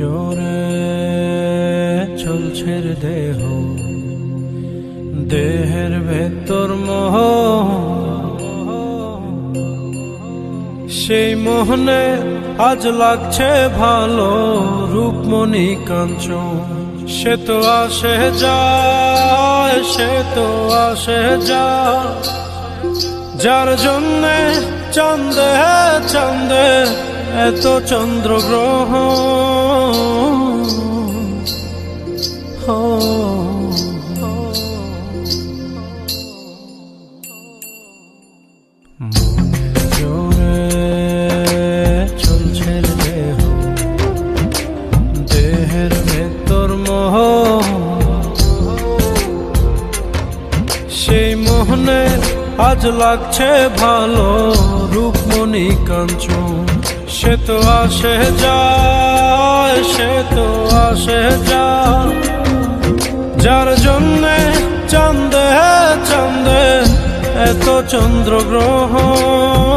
জোরে চলছে দেহ, দেহের ভেতর মোহ, সেই মোহনে আজ লাগছে ভালো রূপমণি কাঞ্চন। সে তো আসে যায়, সে তো আসে যায়, যার জন্যে চাঁদে চাঁদে এত চন্দ্রগ্রহণ। জোরে চলছে দেহ, দেহের ভেতর মোহ, সেই মোহনে আজ লাগছে ভালো রূপমণি কাঞ্চন। সে তো আসে যায়, সে তো আসে যায়, যার জন্যে চাঁদে চাঁদে এত চন্দ্রগ্রহণ।